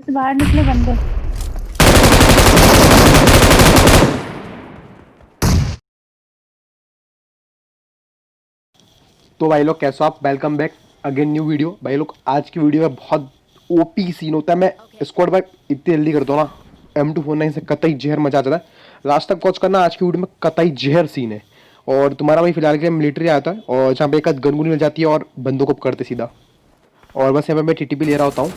से बाहर निकले बंदे। तो भाई लोग कैसे हो आप? Welcome back again new video. भाई लोग आज की वीडियो में बहुत ओपी सीन होता है। मैं स्क्वाड बाइक इतनी जल्दी करता हूँ ना, M249 से कतई जहर मचा जाता है। लास्ट तक वॉच करना, आज की वीडियो में कतई जहर सीन है। और तुम्हारा भाई फिलहाल के लिए मिलिट्री आया था और जहाँ पे एक आध गनगुनी मिल जाती है और बंदों को पकड़ते सीधा। और बस यहाँ पे मैं TTP ले रहा होता हूँ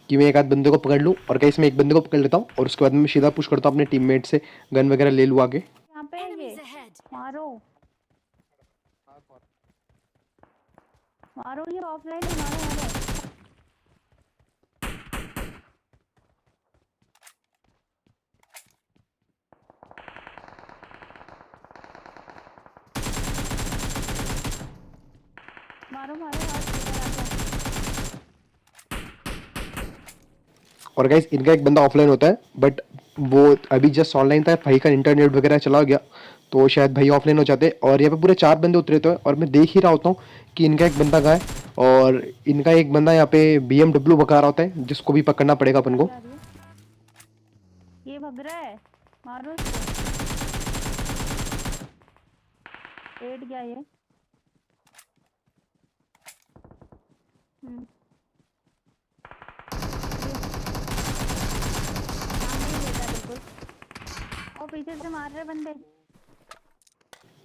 कि मैं एक आध बंदे को पकड़ लूँ, और कहीं इसमें एक बंदे को पकड़ लेता हूँ और उसके बाद मैं सीधा पुश करता हूँ अपने टीममेट से, गन वगैरह ले लूँ आगे। यहाँ पे है ये। मारो मारो, ये ऑफलाइन है, मारो मारो। मारो मारो यार, इधर आ जाओ। और गाइस इनका एक बंदा ऑफलाइन होता है, बट वो अभी जस्ट ऑनलाइन था, भाई का इंटरनेट वगैरह चला गया तो शायद भाई ऑफलाइन हो जाते। और यहाँ पे पूरे 4 बंदे उतरे थे और मैं देख ही रहा होता हूँ कि इनका एक बंदा कहाँ है। और इनका एक बंदा यहाँ पे BMW भगा रहा होता है, जिसको भी पकड़ना पड़ेगा अपन को। आ रही है, ये भग रहा है, मारो इसको। पेट गया ये। हम्म, सामने ही लेटा बिल्कुल। और पीछे से मार रहे बंदे।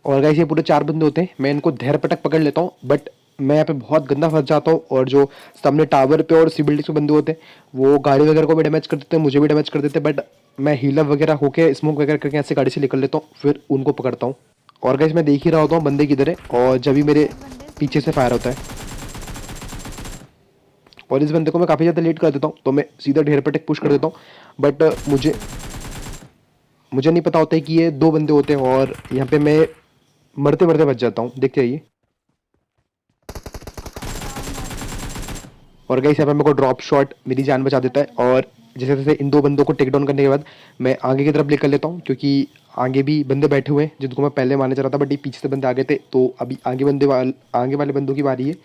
और गाइस ये पूरे 4 बंदे होते हैं, मैं इनको धैर पटक पकड़ लेता हूँ, बट मैं यहाँ पे बहुत गंदा फंस जाता हूँ। और जो सामने टावर पे और सी बिल्डिंग पे बंदे होते हैं वो गाड़ी वगैरह को भी डैमेज कर देते हैं, मुझे भी डैमेज कर देते हैं। बट मैं हीलर वगैरह होके स्मोक वगैरह करके ऐसे गाड़ी से निकल लेता हूँ, फिर उनको पकड़ता हूँ। और गाइस मैं देख ही रहा होता हूँ बंदे किधर है, और जब भी मेरे एक बंदे पीछे से सीढ़ी फायर पे। होता है और इस बंदे को मैं काफ़ी ज़्यादा लेट कर देता हूँ, तो मैं सीधा ढेर पटक पुश कर देता हूँ। बट मुझे मुझे नहीं पता होता है कि ये 2 बंदे होते हैं, और यहाँ पे मैं मरते मरते बच जाता हूँ, देखते आइए। Down down. और गाइस यहाँ पे मेरे को ड्रॉप शॉट मेरी जान बचा देता बंदे है। बंदे। और जैसे जैसे इन 2 बंदों को टेक डाउन करने के बाद मैं आगे की तरफ लेकर लेता हूँ, क्योंकि आगे भी बंदे बैठे हुए हैं जिनको मैं पहले मारने चला था, बट ये पीछे से बंदे आगे थे, तो अभी आगे वाले बंदों की बारी है। M4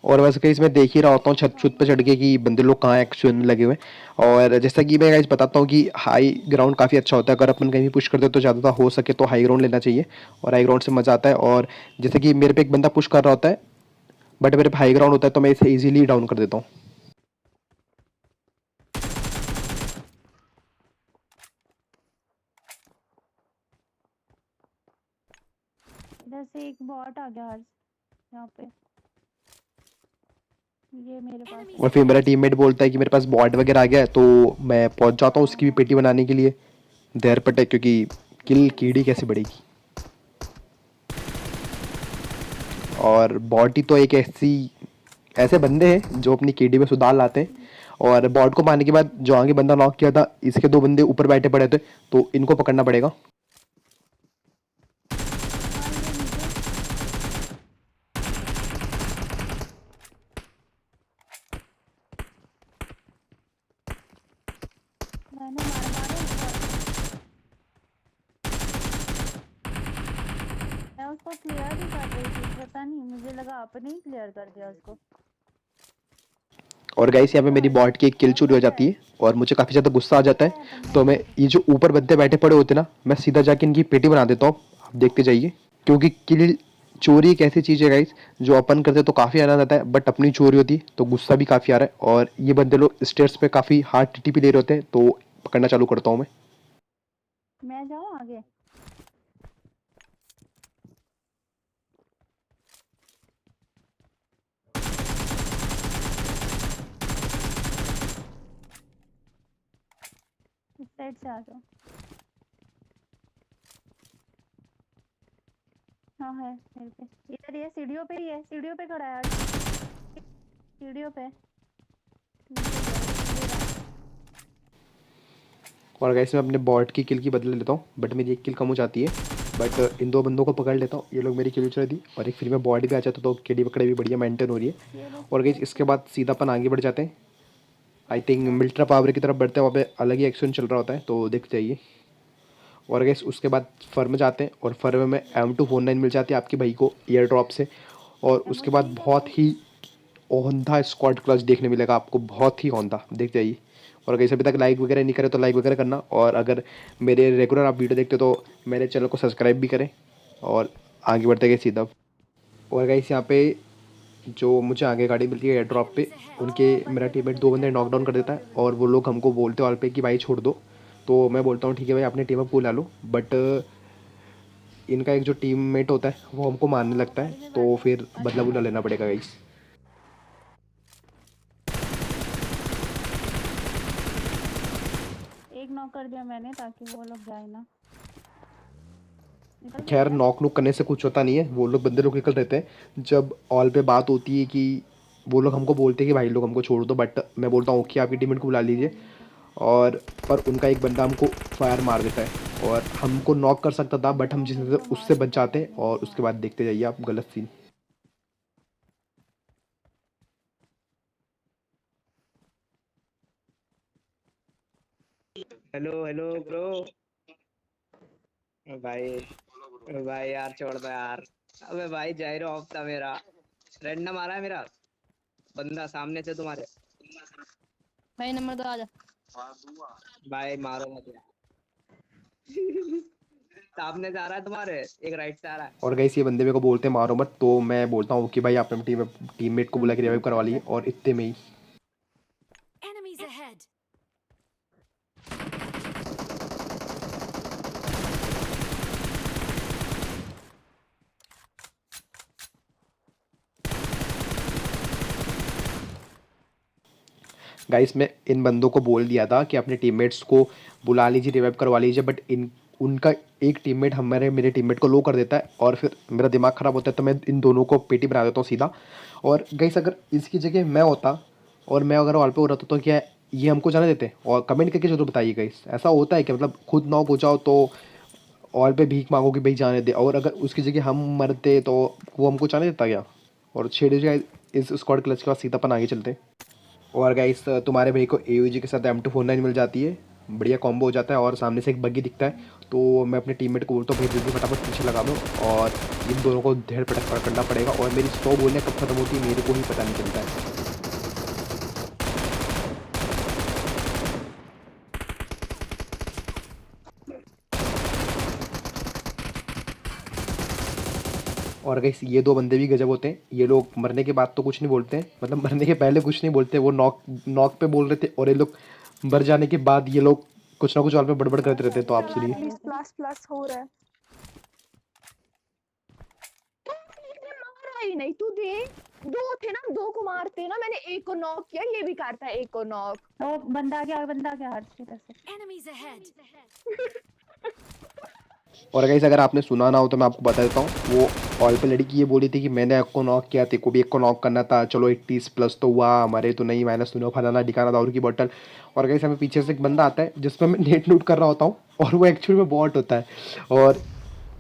और वैसे कहीं मैं देख ही रहा होता हूँ छत छुत पे चढ़ के कि बंदे लोग कहाँ एक्शन में लगे हुए हैं। और जैसा कि मैं गाइस बताता हूँ कि हाई ग्राउंड काफ़ी अच्छा होता है, अगर अपन कहीं भी पुश करते हैं तो ज़्यादा हो सके तो हाई ग्राउंड लेना चाहिए, और हाई ग्राउंड से मज़ा आता है। और जैसे कि मेरे पे एक बंदा पुश कर रहा होता है, बट मेरे पे हाई ग्राउंड होता है, तो मैं इसे ईजिली डाउन कर देता हूँ। इधर से एक बॉट आ गया हर्ष, यहाँ पे। ये मेरे पास है। और फिर मेरा टीममेट बोलता है कि मेरे पास बॉट वगैरह आ गया है, तो मैं पहुंच जाता हूँ उसकी भी पेटी बनाने के लिए देर पटे, क्योंकि किल कीड़ी कैसे बढ़ेगी। और बॉट ही तो एक ऐसे बंदे हैं जो अपनी केडी में सुधार लाते हैं। और बॉट को मारने के बाद जो आगे बंदा नॉक किया था, इसके 2 बंदे ऊपर बैठे पड़े थे, तो इनको पकड़ना पड़ेगा। हाँ ये नीचे। मैंने मार मारो ऊपर। मैं उसको क्लियर ही कर रही थी, पता नहीं, मुझे लगा आपने ही क्लियर कर दिया उसको। और गाइस यहाँ पे हेलो मेरी हर्ष, बॉट की एक किल कौन चोरी हो बच रहा जाती है? है और मुझे काफ़ी ज़्यादा गुस्सा आ जाता है। बंदा है बंदा तो है मैं यहाँ पे। ये जो ऊपर बंदे बैठे पड़े होते ना, मैं सीधा जाके इनकी पेटी बना देता हूँ। आप देखते जाइए, क्योंकि किल चोरी एक ऐसी चीज़ है गाइस, जो अपन करते तो काफ़ी आनंद आता है, बट अपनी चोरी होती तो गुस्सा भी काफ़ी आ रहा है। और ये बंदे लोग स्टेयर्स पे काफ़ी हार्ड TTP ले रहे होते हैं, तो पकड़ना चालू करता हूँ मैं। मैं जाऊँ आगे? इस साइड से आ जाओ। हाँ है मेरे पे, इधर ये सीढ़ियों पे ही है, सीढ़ियों पे खड़ा है हर्ष, सीढ़ियों पे नीचे गया ये रहा। और गाइस मैं अपने बॉट की किल की बदले लेता हूँ, बट मेरी एक किल कम हो जाती है। बट इन 2 बंदों को पकड़ लेता हूँ, ये लोग मेरी किल चला दी, और एक फ्री में बॉडी भी आ जाता, तो केडी पकड़े भी बढ़िया मेंटेन हो रही है। ये लो और गाइस इसके बाद सीधा अपन आगे बढ़ जाते हैं, आई थिंक मिल्ट्रा पावर की तरफ बढ़ते हैं, वहाँ पे अलग ही एक्शन चल रहा होता है, तो देख जाइए। और गैस उसके बाद फर्म जाते हैं, और फर्म में M249 मिल जाती है आपके भाई को एयर ड्रॉप से। और एमओ उसके बाद चाहिए बहुत ही औंधा स्क्वाड क्लच देखने मिलेगा आपको, बहुत ही औंधा, देख जाइए। और अगर अभी तक लाइक वगैरह नहीं करे तो लाइक वगैरह करना, और अगर मेरे रेगुलर आप वीडियो देखते हो तो मेरे चैनल को सब्सक्राइब भी करें और आगे बढ़ते गए सीधा। और गाइस यहाँ पे जो मुझे आगे गाड़ी मिलती है एयर ड्रॉप पे, उनके मेरा टीममेट 2 बंदे नॉकडाउन कर देता है और वो लोग हमको बोलते हैं ऑल पे कि भाई छोड़ दो। तो मैं बोलता हूँ ठीक है भाई अपनी टीम अप बुला लो, बट इनका एक जो टीममेट होता है वो हमको मारने लगता है, तो फिर बदला बुला लेना पड़ेगा गाइस। एक नॉक कर दिया मैंने ताकि वो लोग जाए ना। निकल गए खैर क्या? नॉक नूक करने से कुछ होता नहीं है, वो लोग बंदे लोग निकल रहते हैं। जब ऑल पे बात होती है कि वो लोग हमको बोलते हैं कि भाई लोग हमको छोड़ दो, बट मैं बोलता हूँ कि आपकी टीममेट को बुला लीजिए, और पर उनका एक बंदा हमको फायर मार देता है और हमको नॉक कर सकता था, बट हम जिस तरह से उससे बच जाते हैं, और उसके बाद देखते जाइए आप गलत सीन। Hello hello bro. भाई भाई यार छोड़ दो यार। अबे भाई जायरो ऑफ था मेरा, रैंडम मारा है मेरा बंदा सामने से तुम्हारे। भाई नंबर 2 आजा। भाई मारो मत यार। सामने से आ रहा है तुम्हारे, एक राइट से आ रहा है। और गैस ये बंदे मेरे को बोलते हैं मारो मत, तो मैं बोलता हूँ कि भाई आप अपने टीममेट को बुला के रिवाइव करवा लिए, और इतने में ही Enemies ahead. गाइस मैं इन बंदों को बोल दिया था कि अपने टीममेट्स को बुला लीजिए रिवाइव करवा लीजिए, बट इन उनका एक टीममेट हमारे मेरे टीममेट को लो कर देता है, और फिर मेरा दिमाग ख़राब होता है, तो मैं इन दोनों को पेटी बना देता हूँ सीधा। और गाइस अगर इसकी जगह मैं होता और मैं अगर वॉल पे हो रहा था तो क्या ये हमको जाने देते? और कमेंट करके जरूर बताइए गाइस, ऐसा होता है कि मतलब खुद नॉक हो जाओ तो ऑल पे भीख मांगो कि भाई जाने दे, और अगर उसकी जगह हम मरते तो वो हमको जाने देता क्या? और छेड़े जाए इस स्क्वाड क्लच के बाद सीधा अपन आगे चलते। और गाइस तुम्हारे भाई को AUG के साथ M249 मिल जाती है, बढ़िया कॉम्बो हो जाता है, और सामने से एक बग्गी दिखता है, तो मैं अपने टीममेट को बोलता हूँ भाई जल्दी फटाफट पीछे लगा दो, और इन दोनों को ढेर पटक करना पड़ेगा, और मेरी 100 गोलियाँ कब खत्म होती है मेरे को ही पता नहीं चलता है। और गाइस ये 2 बंदे भी गजब होते हैं, ये लोग मरने के बाद तो कुछ नहीं बोलते हैं, मतलब मरने के पहले कुछ नहीं बोलते, वो नॉक नॉक पे बोल रहे थे, और ये लोग मर जाने के बाद ये लोग कुछ ना कुछ और पे बड़बड़ करते रहते हैं, तो आप सुनिए। प्लस प्लस हो रहा है। मारा ही नहीं तू, देख 2 थे ना, 2 को मारते ना, मैंने एक को नॉक किया, ये भी करता है एक को नॉक। ओ बंदा आ गया, बंदा आ गया हर इधर से। Enemies ahead. और गाइस अगर आपने सुना ना हो तो मैं आपको बता देता हूँ, वो ऑल पे लड़की ये बोली थी कि मैंने एक को नॉक किया, तेरे को भी एक को नॉक करना था, चलो 80 प्लस तो हुआ, हमारे तो नहीं माइनस तूने फलाना दिखाना दारू की बोतल। और गाइस हमें पीछे से एक बंदा आता है जिसमें मैं नेट लूट कर रहा होता हूँ, और वो एक्चुअली में बॉट होता है, और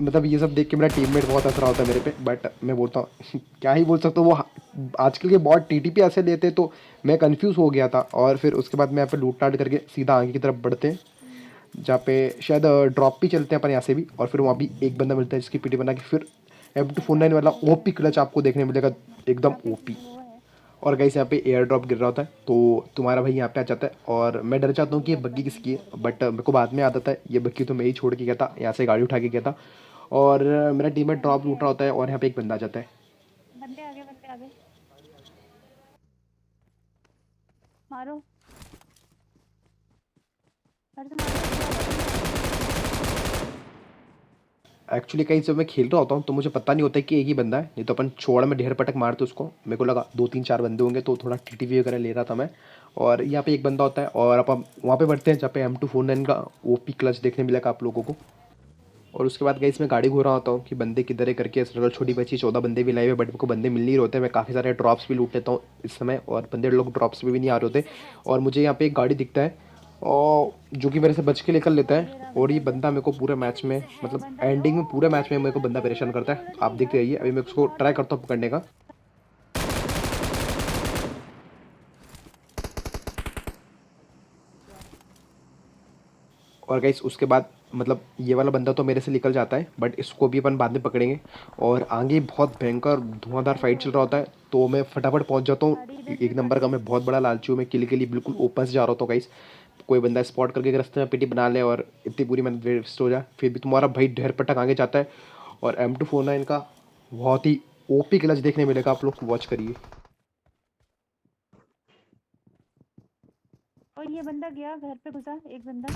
मतलब ये सब देख के मेरा टीममेट बहुत हंस रहा होता है मेरे पे, बट मैं बोलता हूँ क्या ही बोल सकता हूँ, वो आजकल के बॉट TTP ऐसे लेते, तो मैं कंफ्यूज हो गया था, और फिर उसके बाद मैं यहाँ पे लूट लाट करके सीधा आगे की तरफ बढ़ते हैं, जहाँ पे शायद ड्रॉप भी चलते हैं अपन यहाँ से भी, और फिर वहाँ भी एक बंदा मिलता है जिसकी पीटी बना के फिर M249 वाला OP क्लच आपको देखने मिलेगा, एकदम OP। और गाइस यहाँ पे एयर ड्रॉप गिर रहा होता है, तो तुम्हारा भाई यहाँ पे आ जाता है, और मैं डर जाता हूँ कि ये बग्गी किसकी है, बट मेरे को बाद में याद आता है ये बग्गी तो मैं ही छोड़ के गया था, यहाँ से गाड़ी उठा के गया था, और मेरा टीममेट ड्रॉप लूट रहा होता है, और यहाँ पे एक बंदा आ जाता है। बंदे आ गए, बंदे आ गए। मारो, अरे तो मारो। एक्चुअली कहीं जब मैं खेल रहा होता हूँ तो मुझे पता नहीं होता है कि एक ही बंदा है, नहीं तो अपन छोड़ में ढेर पटक मारते उसको, मेरे को लगा 2-3-4 बंदे होंगे, तो थोड़ा TTV वगैरह ले रहा था मैं, और यहाँ पे एक बंदा होता है, और अपन वहाँ पे बढ़ते हैं जहाँ पे M249 का OP क्लच देखने मिलेगा आप लोगों को। और उसके बाद गई इसमें गाड़ी घूर रहा होता हूँ कि बंदे किधर है करके, स्ट्रगल छोटी बची 14 बंदे भी लाए हुए, बट मेरे को बंदे मिल नहीं होते, मैं काफ़ी सारे ड्रॉप्स भी लूट लेता हूँ इस समय, और बंदे लोग ड्रॉप्स में भी नहीं आ रहे होते, और मुझे यहाँ पे एक गाड़ी दिखता है और जो कि मेरे से बच के निकल लेता है, और ये बंदा मेरे को पूरे मैच में, मतलब एंडिंग में पूरे मैच में मेरे को बंदा परेशान करता है, आप देखते रहिए, अभी मैं उसको ट्राई करता हूँ पकड़ने का। और गाइस उसके बाद मतलब ये वाला बंदा तो मेरे से निकल जाता है, बट इसको भी अपन बाद में पकड़ेंगे। और आगे बहुत भयंकर धुआंधार फाइट चल रहा होता है, तो मैं फटाफट पहुंच जाता हूँ। गाड़ी इधर से एक नंबर का मैं बहुत बड़ा लालची हूँ, मैं किल के लिए बिल्कुल ओपन से जा रहा होता हूँ गाइस। कोई बंदा स्पॉट करके अगर रास्ते में पिटी बना ले और इतनी पूरी मेहनत वेस्ट हो जाए, फिर भी तुम्हारा भाई ढेर पटक आगे जाता है। और M249 का बहुत ही ओपी क्लच देखने मिलेगा, आप लोग वॉच करिए। और ये बंदा गया घर पे घुसा, एक बंदा।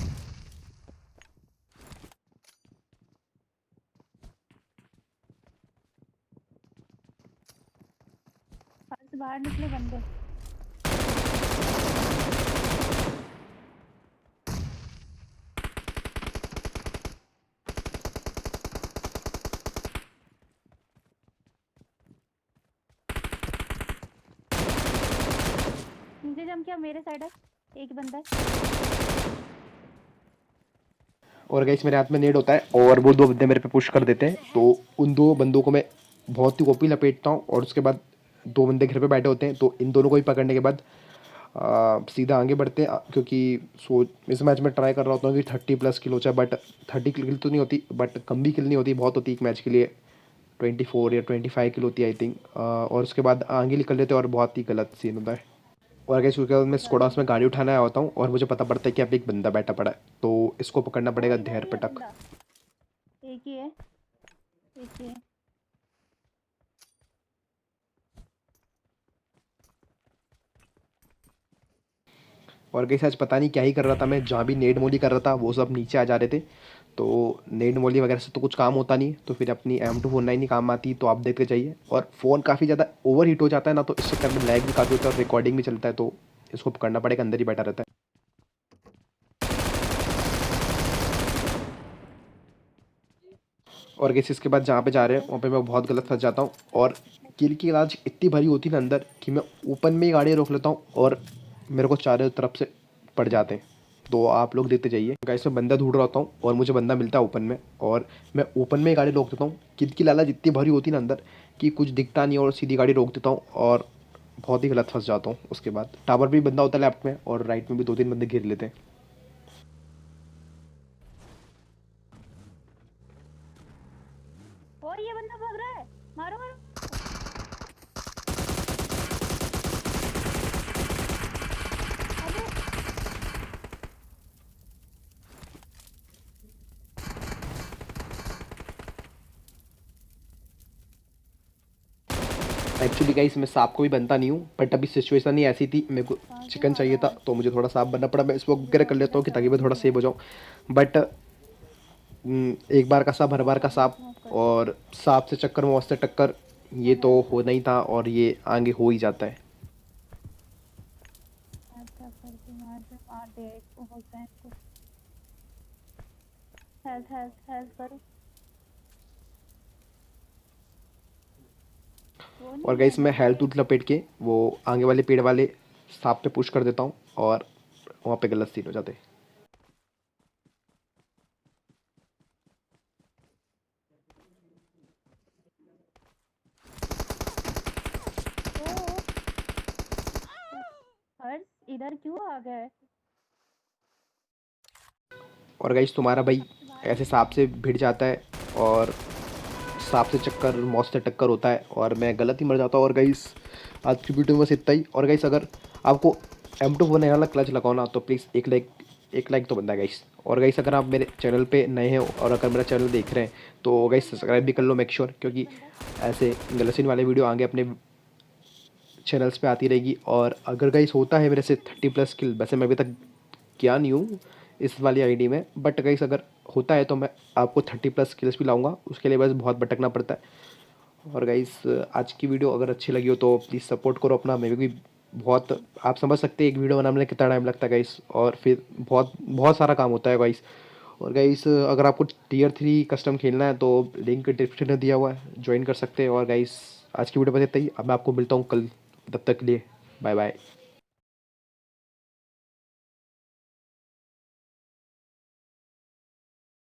घर से बाहर निकले बंदे। नीचे जम क्या, मेरे साइड है एक बंदा है। और गाइस मेरे हाथ में नेड होता है और वो दो बंदे मेरे पे पुश कर देते हैं, तो उन दो बंदों को मैं बहुत ही ओपी लपेटता हूँ। और उसके बाद दो बंदे घर पे बैठे होते हैं, तो इन दोनों को ही पकड़ने के बाद सीधा आगे बढ़ते हैं। क्योंकि इस मैच में ट्राई कर रहा होता हूँ कि 30+ किल हो जाए, बट 30 किल तो नहीं होती, बट कम भी किल नहीं होती, बहुत होती एक मैच के लिए 24 या 25 किल होती है आई थिंक। और उसके बाद आगे निकल लेते हैं और बहुत ही गलत सीन होता है। और गाइस उसके बाद मैं स्कोडास में गाड़ी उठाने आया होता हूँ और मुझे पता पड़ता है कि अब एक बंदा बैठा पड़ा है, तो इसको पकड़ना पड़ेगा इधर ढेर ही है पटक। बंदा। एक ही है, एक ही है। और गाइस आज पता नहीं क्या ही कर रहा था मैं, जहाँ भी नेड मोली कर रहा था वो सब नीचे आ जा रहे थे। तो नेड मोली वगैरह से तो कुछ काम होता नहीं, तो फिर अपनी M249 ही काम आती, तो आप देखते जाइए। और फ़ोन काफ़ी ज़्यादा ओवर हीट हो जाता है ना, तो इस चक्कर में लैग भी काफ़ी होता है और रिकॉर्डिंग भी चलता है, तो इसको पकड़ना पड़ेगा, अंदर ही बैठा रहता है। और गाइस इसके बाद जहाँ पे जा रहे हैं वहाँ पे मैं बहुत गलत फंस जाता हूँ। और किल की आवाज़ इतनी भरी होती है ना अंदर कि मैं ओपन में ही गाड़ी रोक लेता हूँ और मेरे को चारों तरफ से पड़ जाते हैं। तो आप लोग देखते जाइए। गाइस मैं बंदा ढूंढ रहा होता हूँ और मुझे बंदा मिलता है ओपन में, और मैं ओपन में ही गाड़ी रोक देता हूँ। किल की लालच इतनी भरी होती है ना अंदर कि कुछ दिखता नहीं और सीधी गाड़ी रोक देता हूँ और बहुत ही गलत फंस जाता हूँ। उसके बाद टावर भी बंदा होता है लेफ्ट में, और राइट में भी 2-3 बंदे घेर लेते हैं। और ये बंदा भाग रहा है, मारो मारो। अबे एक्चुअली गाइस मैं सांप को भी बनता नहीं हूँ, बट अभी सिचुएशन ही ऐसी थी, मेरे को कहाँ से चिकन चाहिए मारा? था, तो मुझे थोड़ा सांप बनना पड़ा। मैं इसको वगैरह कर लेता हूँ कि ताकि मैं थोड़ा सेव हो जाऊँ, बट एक बार का सांप हर बार का सांप, स्मोक कर। और सांप से चक्कर मौत से टक्कर, ये तो होना ही था और ये आगे हो ही जाता है। ऐसा करके मार दे इसको, बोलते हैं इसको। हेल्थ हेल्थ हेल्थ करो। वो और नहीं है गाइस मैं बंदे। हेल्थ लपेट के वो आगे वाले पेड़ वाले सांप पे पुश कर देता हूँ और वहाँ पे गलत सीन हो जाते हैं। ओ हर्ष इधर क्यों आ गए? और गाइस तुम्हारा भाई ऐसे सांप से भिड़ जाता है और सांप से चक्कर मौत से टक्कर होता है और मैं गलत ही मर जाता हूँ। और गाइस आज की वीडियो में बस इतना ही। और गाइस अगर आपको M249 वाला क्लच लगाओ ना, तो प्लीज़ एक लाइक तो बनता है गाइस। और गाइस अगर आप मेरे चैनल पे नए हैं और अगर मेरा चैनल देख रहे हैं तो गाइस सब्सक्राइब भी कर लो, मेक श्योर, क्योंकि ऐसे गलत सीन वाले वीडियो आगे अपने चैनल्स पे आती रहेगी। और अगर गाइस होता है मेरे से 30+ किल, वैसे मैं अभी तक किया नहीं हूँ इस वाली आईडी में, बट गाइस अगर होता है तो मैं आपको 30+ किल्स भी लाऊंगा, उसके लिए बस बहुत भटकना पड़ता है। और गाइस आज की वीडियो अगर अच्छी लगी हो तो प्लीज़ सपोर्ट करो अपना। मैं भी बहुत, आप समझ सकते हैं एक वीडियो बनाने में कितना टाइम लगता है गाइस, और फिर बहुत बहुत सारा काम होता है गाइस। और गाइस अगर आपको Tier 3 कस्टम खेलना है तो लिंक डिस्क्रिप्शन में दिया हुआ है, ज्वाइन कर सकते हैं। और गाइस आज की वीडियो बस इतना ही, अब मैं आपको मिलता हूँ कल, तब तक के लिए बाय बाय।